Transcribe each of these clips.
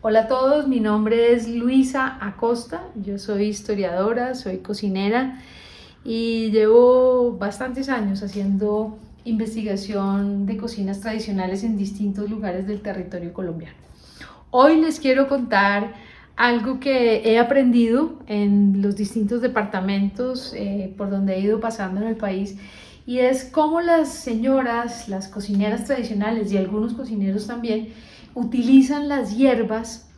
Hola a todos, mi nombre es Luisa Acosta, yo soy historiadora, soy cocinera y llevo bastantes años haciendo investigación de cocinas tradicionales en distintos lugares del territorio colombiano. Hoy les quiero contar algo que he aprendido en los distintos departamentos por donde he ido pasando en el país, y es cómo las señoras, las cocineras tradicionales y algunos cocineros también utilizan las hierbas,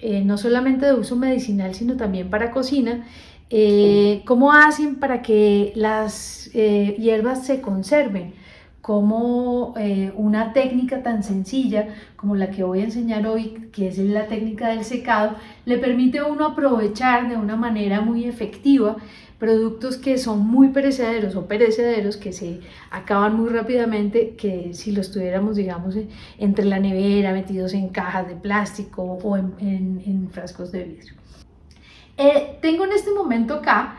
no solamente de uso medicinal, sino también para cocina. ¿Cómo hacen para que las hierbas se conserven? Como una técnica tan sencilla como la que voy a enseñar hoy, que es la técnica del secado, le permite a uno aprovechar de una manera muy efectiva productos que son muy perecederos o perecederos, que se acaban muy rápidamente, que si los tuviéramos, digamos, entre la nevera, metidos en cajas de plástico o en frascos de vidrio. Tengo en este momento acá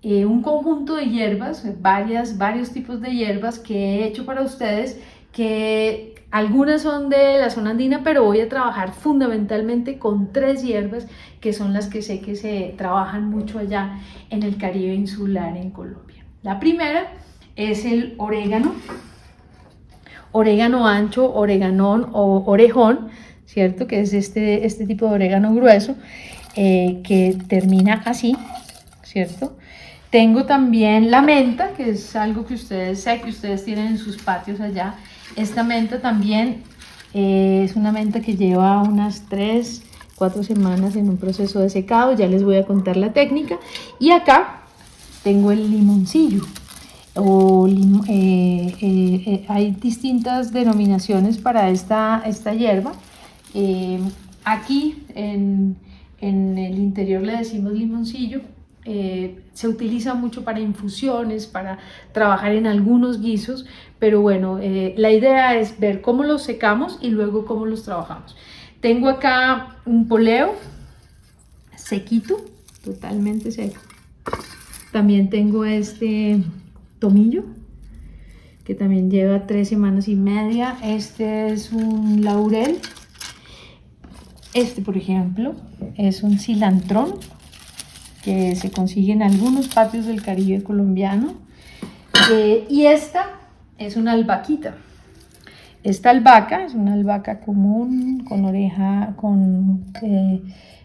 un conjunto de hierbas, varios tipos de hierbas que he hecho para ustedes, que algunas son de la zona andina, pero voy a trabajar fundamentalmente con 3 hierbas que son las que sé que se trabajan mucho allá en el Caribe insular en Colombia. La primera es el orégano, orégano ancho, oreganón o orejón, ¿cierto? Que es este tipo de orégano grueso, que termina así, ¿cierto? Tengo también la menta, que es algo que sé que ustedes tienen en sus patios allá. Esta menta también es una menta que lleva unas 3-4 semanas en un proceso de secado. Ya les voy a contar la técnica. Y acá tengo el limoncillo. Hay distintas denominaciones para esta hierba. Aquí en el interior le decimos limoncillo. Se utiliza mucho para infusiones, para trabajar en algunos guisos, pero bueno, la idea es ver cómo los secamos y luego cómo los trabajamos. Tengo acá un poleo sequito, totalmente seco. También tengo este tomillo, que también lleva 3 semanas y media. Este es un laurel. Este, por ejemplo, es un cilantrón, que se consigue en algunos patios del Caribe colombiano. Y esta es una albahaquita. Esta albahaca es una albahaca común, con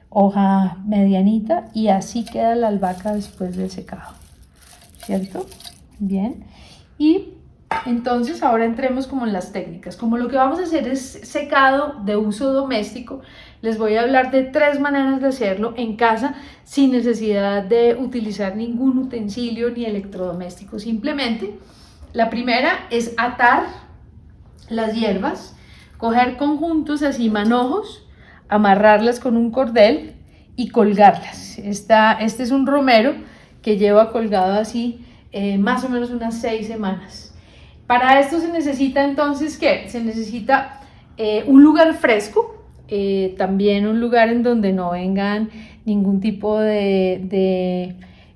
hoja medianita, y así queda la albahaca después del secado, ¿cierto? Bien. Y entonces ahora entremos como en las técnicas. Como lo que vamos a hacer es secado de uso doméstico, les voy a hablar de 3 maneras de hacerlo en casa sin necesidad de utilizar ningún utensilio ni electrodoméstico. Simplemente, la primera es atar las hierbas, coger conjuntos así, manojos, amarrarlas con un cordel y colgarlas. Este es un romero que lleva colgado así más o menos unas 6 semanas. Para esto se necesita entonces, ¿qué? Se necesita un lugar fresco, también un lugar en donde no vengan ningún tipo de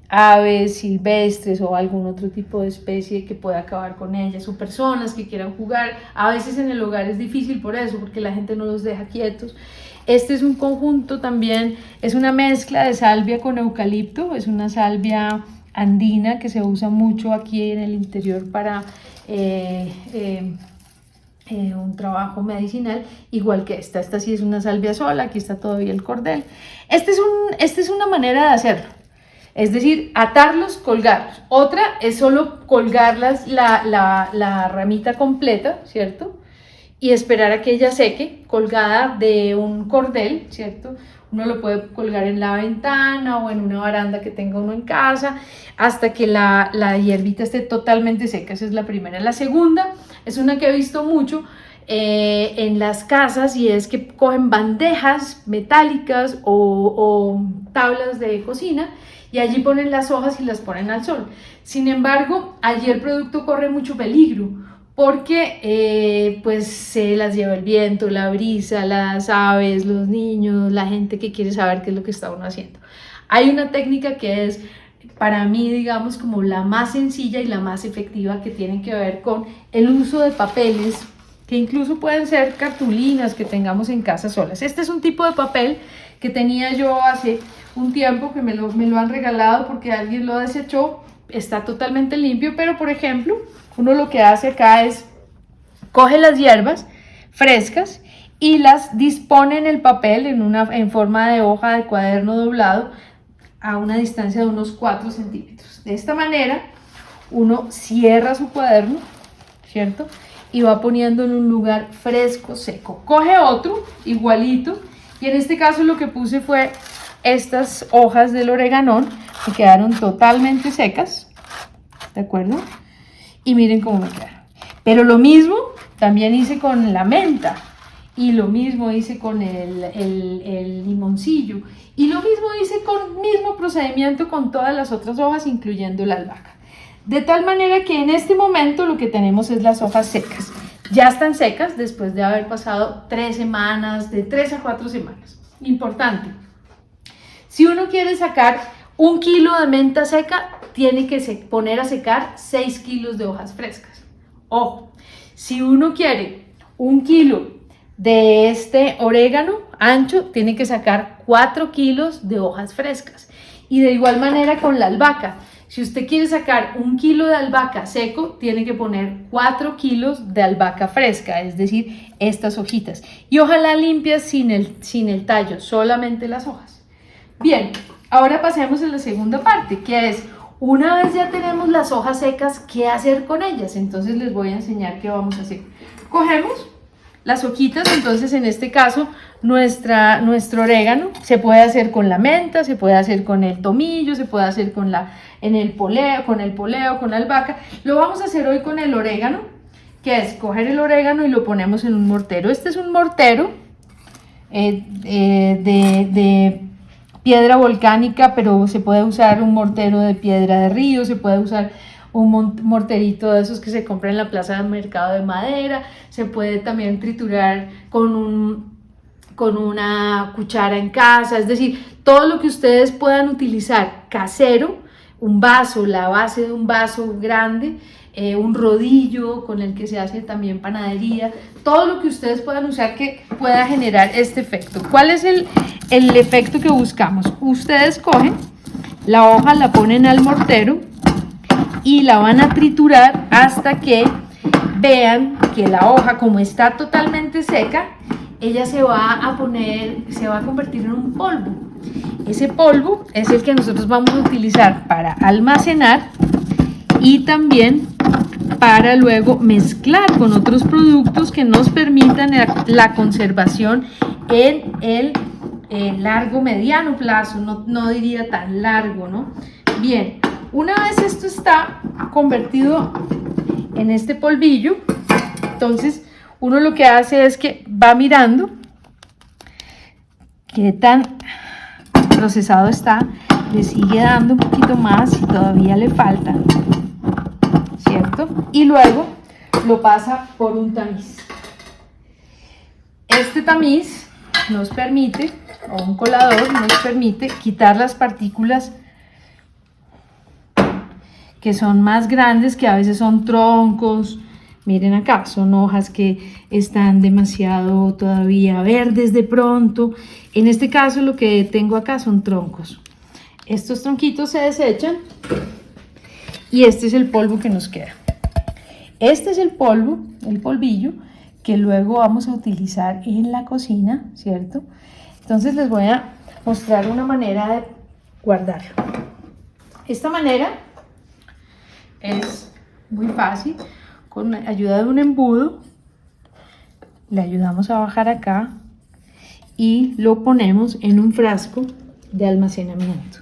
aves silvestres o algún otro tipo de especie que pueda acabar con ellas, o personas que quieran jugar. A veces en el hogar es difícil por eso, porque la gente no los deja quietos. Este es un conjunto también, es una mezcla de salvia con eucalipto, es una salvia andina que se usa mucho aquí en el interior para un trabajo medicinal, igual que esta sí es una salvia sola. Aquí está todavía el cordel. Esta es una manera de hacerlo, es decir, atarlos, colgarlos. Otra es solo colgarlas la ramita completa, ¿cierto? Y esperar a que ella seque, colgada de un cordel, ¿cierto? Uno lo puede colgar en la ventana o en una baranda que tenga uno en casa, hasta que la hierbita esté totalmente seca. Esa es la primera. La segunda es una que he visto mucho en las casas, y es que cogen bandejas metálicas o tablas de cocina, y allí ponen las hojas y las ponen al sol. Sin embargo, allí el producto corre mucho peligro, porque pues se las lleva el viento, la brisa, las aves, los niños, la gente que quiere saber qué es lo que está uno haciendo. Hay una técnica que es, para mí, digamos, como la más sencilla y la más efectiva, que tiene que ver con el uso de papeles, que incluso pueden ser cartulinas que tengamos en casa solas. Este es un tipo de papel que tenía yo hace un tiempo, que me lo han regalado porque alguien lo desechó. Está totalmente limpio, pero por ejemplo, uno lo que hace acá es coge las hierbas frescas y las dispone en el papel en forma de hoja de cuaderno doblado a una distancia de unos 4 centímetros. De esta manera uno cierra su cuaderno, ¿cierto? Y va poniendo en un lugar fresco, seco. Coge otro igualito, y en este caso lo que puse fue estas hojas del oreganón, que quedaron totalmente secas, ¿de acuerdo? Y miren cómo me quedaron. Pero lo mismo también hice con la menta, y lo mismo hice con el limoncillo, y lo mismo hice con el mismo procedimiento con todas las otras hojas, incluyendo la albahaca. De tal manera que en este momento lo que tenemos es las hojas secas. Ya están secas después de haber pasado 3 semanas, de 3 a 4 semanas. Importante. Si uno quiere sacar 1 kilo de menta seca, tiene que poner a secar 6 kilos de hojas frescas. Ojo, si uno quiere 1 kilo de este orégano ancho, tiene que sacar 4 kilos de hojas frescas. Y de igual manera con la albahaca. Si usted quiere sacar 1 kilo de albahaca seco, tiene que poner 4 kilos de albahaca fresca, es decir, estas hojitas. Y ojalá limpias sin el tallo, solamente las hojas. Bien, ahora pasemos a la segunda parte, que es, una vez ya tenemos las hojas secas, ¿qué hacer con ellas? Entonces les voy a enseñar qué vamos a hacer. Cogemos las hojitas, entonces en este caso nuestro orégano se puede hacer con la menta, se puede hacer con el tomillo, se puede hacer con el poleo, con la albahaca. Lo vamos a hacer hoy con el orégano, que es coger el orégano y lo ponemos en un mortero. Este es un mortero de piedra volcánica, pero se puede usar un mortero de piedra de río, se puede usar un morterito de esos que se compra en la plaza de mercado de madera, se puede también triturar con una cuchara en casa, es decir, todo lo que ustedes puedan utilizar casero, un vaso, la base de un vaso grande, un rodillo con el que se hace también panadería, todo lo que ustedes puedan usar que pueda generar este efecto. ¿Cuál es el efecto que buscamos? Ustedes cogen la hoja, la ponen al mortero y la van a triturar hasta que vean que la hoja, como está totalmente seca, ella se va a convertir en un polvo. Ese polvo es el que nosotros vamos a utilizar para almacenar y también para luego mezclar con otros productos que nos permitan la conservación en el largo, mediano plazo, no diría tan largo, ¿no? Bien, una vez esto está convertido en este polvillo, entonces uno lo que hace es que va mirando qué tan procesado está, le sigue dando un poquito más si todavía le falta, ¿cierto? Y luego lo pasa por un tamiz. Este tamiz nos permite, o un colador nos permite quitar las partículas que son más grandes, que a veces son troncos. Miren acá, son hojas que están demasiado todavía verdes de pronto. En este caso lo que tengo acá son troncos. Estos tronquitos se desechan y este es el polvo que nos queda. Este es el polvo, el polvillo, que luego vamos a utilizar en la cocina, ¿cierto? Entonces les voy a mostrar una manera de guardarlo. Esta manera es muy fácil. Con la ayuda de un embudo le ayudamos a bajar acá y lo ponemos en un frasco de almacenamiento.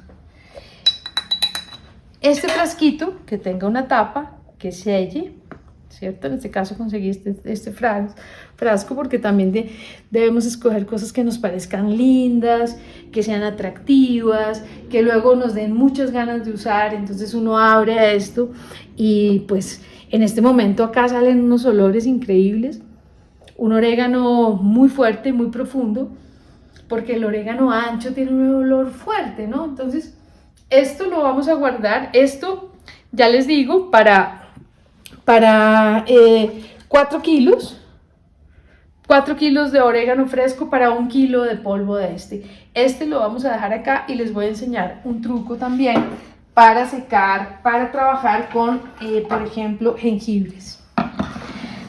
Este frasquito que tenga una tapa que selle, ¿cierto? En este caso conseguí este frasco porque también debemos escoger cosas que nos parezcan lindas, que sean atractivas, que luego nos den muchas ganas de usar. Entonces uno abre a esto y pues en este momento acá salen unos olores increíbles, un orégano muy fuerte, muy profundo, porque el orégano ancho tiene un olor fuerte, ¿no? Entonces esto lo vamos a guardar. Esto, ya les digo, para 4 kilos. 4 kilos de orégano fresco para 1 kilo de polvo de este lo vamos a dejar acá y les voy a enseñar un truco también para secar, para trabajar con, por ejemplo, jengibres.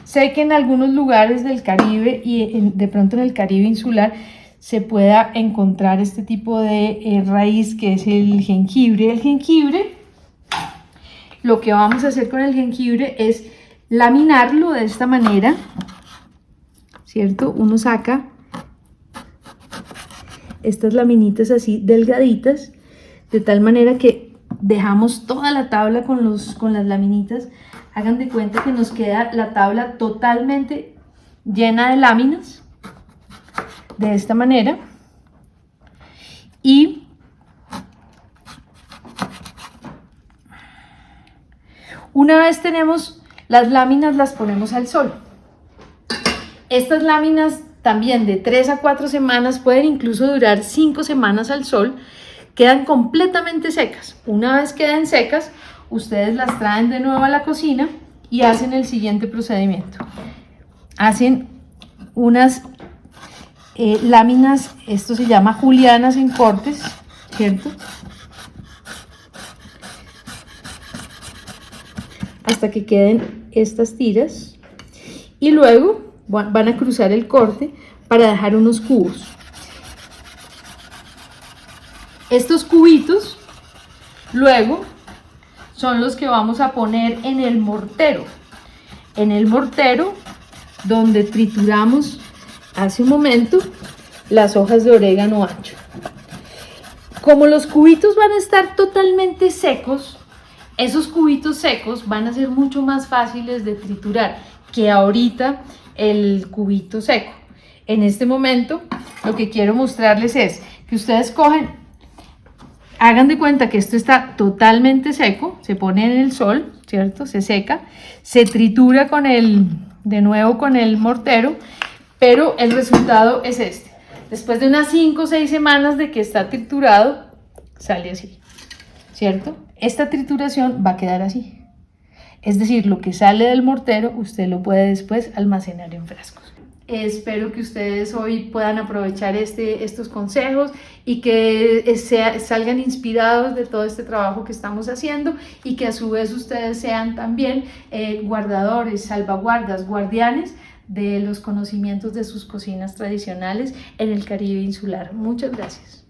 Sé que en algunos lugares del Caribe y de pronto en el Caribe insular se pueda encontrar este tipo de raíz que es el jengibre. El jengibre, lo que vamos a hacer con el jengibre es laminarlo de esta manera, ¿cierto? Uno saca estas laminitas así delgaditas, de tal manera que dejamos toda la tabla con las laminitas. Hagan de cuenta que nos queda la tabla totalmente llena de láminas, de esta manera. Y una vez tenemos las láminas, las ponemos al sol. Estas láminas también de 3 a 4 semanas, pueden incluso durar 5 semanas al sol, quedan completamente secas. Una vez queden secas, ustedes las traen de nuevo a la cocina y hacen el siguiente procedimiento. Hacen unas láminas, esto se llama julianas en cortes, ¿cierto? Hasta que queden estas tiras y luego van a cruzar el corte para dejar unos cubos. Estos cubitos luego son los que vamos a poner en el mortero. En el mortero donde trituramos hace un momento las hojas de orégano ancho. Como los cubitos van a estar totalmente secos, esos cubitos secos van a ser mucho más fáciles de triturar que ahorita el cubito seco. En este momento lo que quiero mostrarles es que ustedes hagan de cuenta que esto está totalmente seco, se pone en el sol, ¿cierto? Se seca, se tritura de nuevo con el mortero, pero el resultado es este. Después de unas 5 o 6 semanas de que está triturado, sale así, ¿cierto? Esta trituración va a quedar así. Es decir, lo que sale del mortero, usted lo puede después almacenar en frascos. Espero que ustedes hoy puedan aprovechar estos consejos y que salgan inspirados de todo este trabajo que estamos haciendo y que a su vez ustedes sean también guardadores, salvaguardas, guardianes de los conocimientos de sus cocinas tradicionales en el Caribe insular. Muchas gracias.